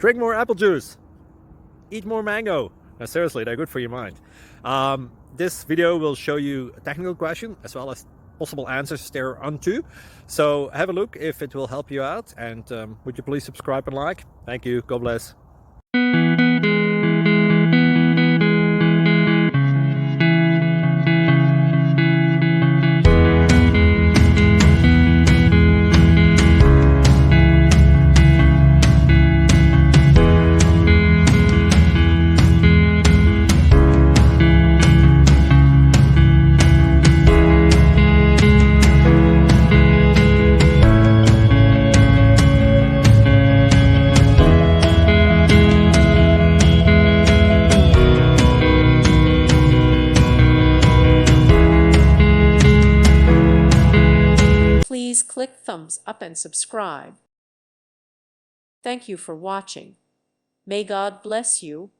Drink more apple juice. Eat more mango. No, seriously, they're good for your mind. This video will show you a technical question as well as possible answers thereunto. So have a look if it will help you out, and would you please subscribe and like? Thank you. God bless. Please click thumbs up and subscribe. Thank you for watching. May God bless you.